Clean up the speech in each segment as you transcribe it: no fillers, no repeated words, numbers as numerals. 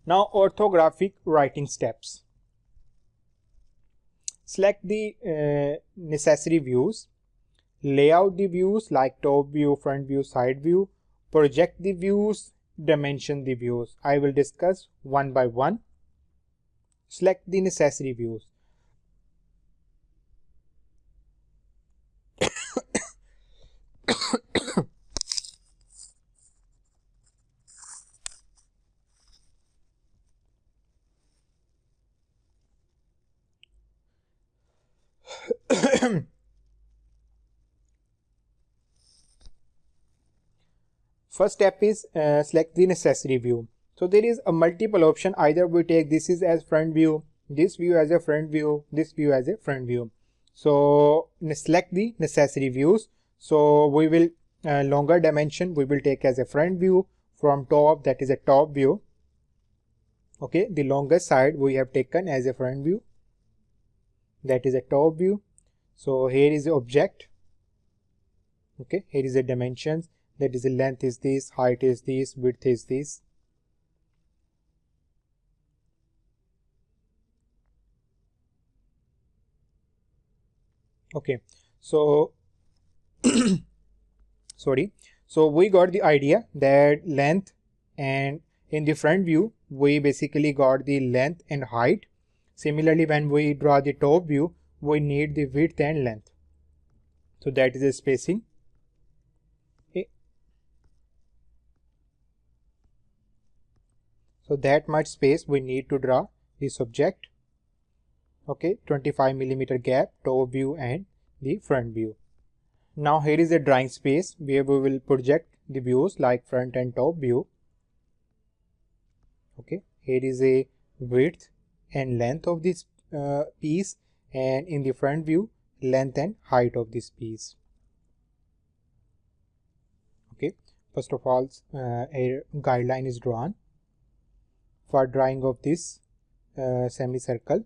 Now orthographic writing steps. Select the necessary views. Lay out the views like top view, front view, side view. Project the views, dimension the views. I will discuss one by one. Select the necessary views. First step is select the necessary view. So there is a multiple option. Either we take this is as front view, this view as a front view, this view as a front view. So select the necessary views. So we will longer dimension we will take as a front view from top, that is a top view. Okay, the longest side we have taken as a front view, that is a top view. So here is the object. Okay, here is the dimensions, that is the length is this, height is this, width is this. Okay, so sorry, so we got the idea that length, and in the front view we basically got the length and height. Similarly, when we draw the top view, we need the width and length. So that is a spacing. So that much space we need to draw this object. Okay, 25 millimeter gap, top view and the front view. Now here is a drawing space where we will project the views like front and top view. Okay, here is a width and length of this piece, and in the front view length and height of this piece. Okay, first of all a guideline is drawn for drawing of this semicircle.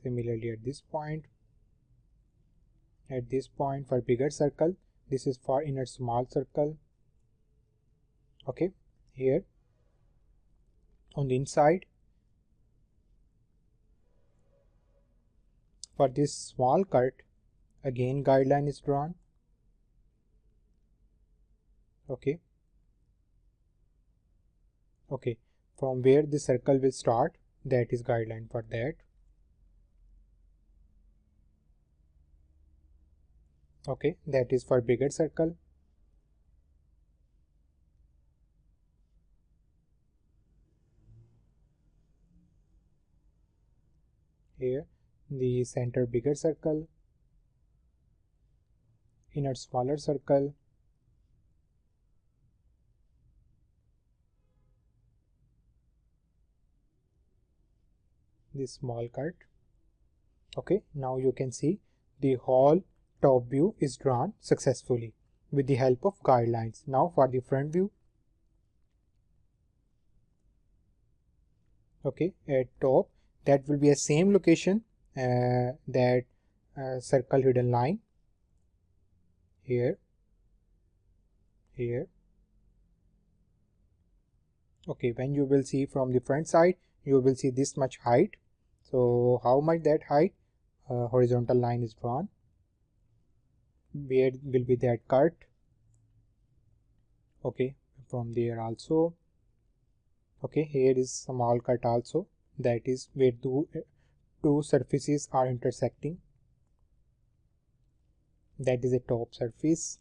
Similarly at this point for bigger circle, this is for inner small circle. Okay, here on the inside for this small cut, again guideline is drawn. Okay, from where the circle will start, that is guideline for that. Okay, that is for bigger circle. Here the center bigger circle, inner smaller circle, this small cut. Okay, now you can see the whole top view is drawn successfully with the help of guidelines. Now for the front view. Okay, at top that will be a same location, that circle hidden line here. Okay, when you will see from the front side, you will see this much height. So how much that height? Horizontal line is drawn. Where will be that cut? Okay, from there also. Okay, here is small cut also, that is where two surfaces are intersecting. That is a top surface.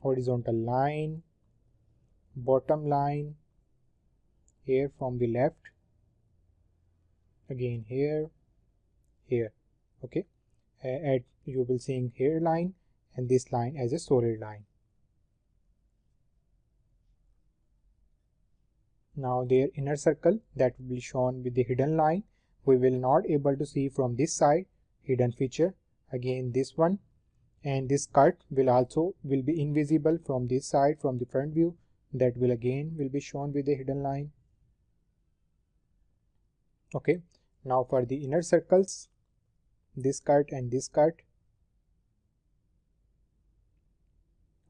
Horizontal line, bottom line, here from the left, again here. Okay, you will seeing here line and this line as a solid line. Now their inner circle, that will be shown with the hidden line. We will not able to see from this side, hidden feature, again this one, and this cut will be invisible from this side, from the front view. That will again be shown with the hidden line. Okay, now for the inner circles, this cut and this cut.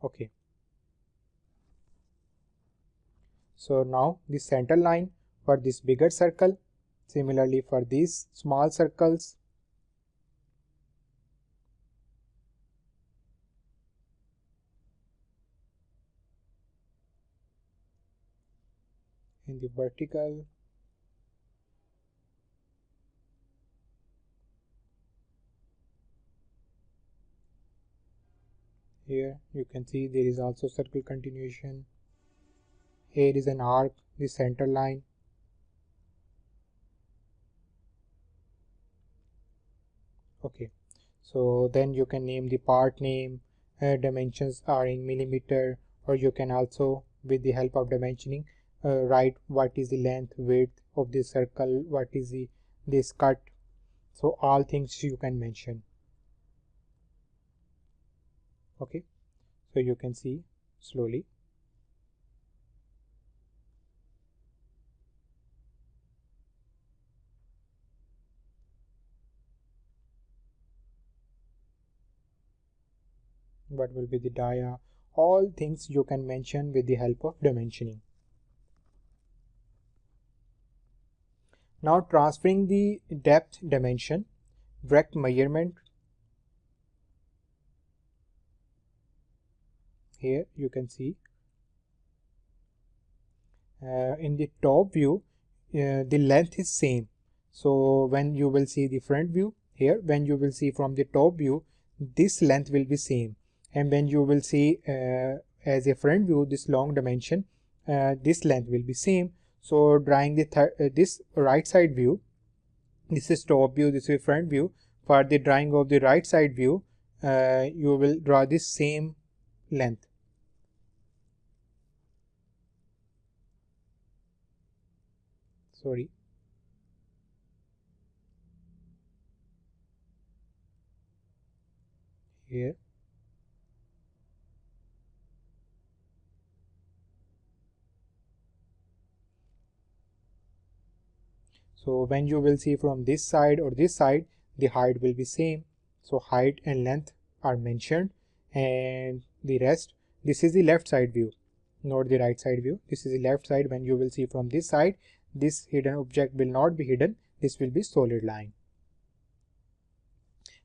Okay, So now the center line for this bigger circle, similarly for these small circles. In the vertical, here you can see there is also circle continuation. Here is an arc, the center line. Okay, so then you can name the part name. Dimensions are in millimeter, or you can also, with the help of dimensioning, write what is the length, width of the circle, what is the this cut. So all things you can mention. Okay, so you can see slowly. What will be the dia? All things you can mention with the help of dimensioning. Now transferring the depth dimension, direct measurement. Here you can see in the top view the length is same. So when you will see the front view, here when you will see from the top view, this length will be same, and when you will see as a front view, this long dimension, this length will be same. So drawing the this right side view, this is top view, this is front view. For the drawing of the right side view, you will draw this same length. Sorry. Here. So when you will see from this side or this side, the height will be same. So height and length are mentioned, and the rest, this is the left side view, not the right side view. This is the left side. When you will see from this side, this hidden object will not be hidden. This will be solid line.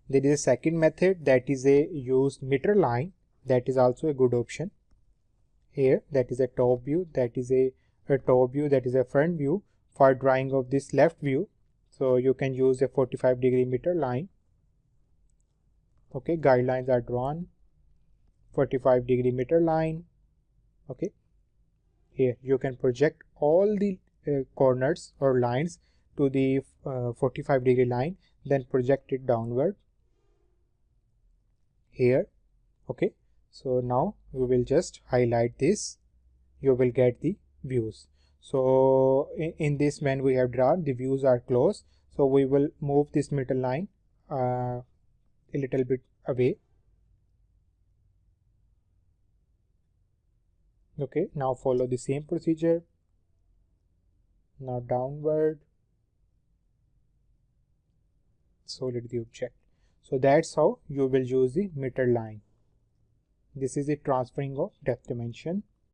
There is a second method, that is a use meter line. That is also a good option. Here, that is a top view, that is a top view, that is a front view. For drawing of this left view, so you can use a 45-degree meter line. Okay, guidelines are drawn, 45-degree meter line. Okay, here you can project all the corners or lines to the 45-degree line, then project it downward here. Okay, so now we will just highlight this, you will get the views. So in this, when we have drawn, the views are close, so we will move this meter line a little bit away. Okay, now follow the same procedure. Now downward, solid the object. So that's how you will use the meter line. This is the transferring of depth dimension.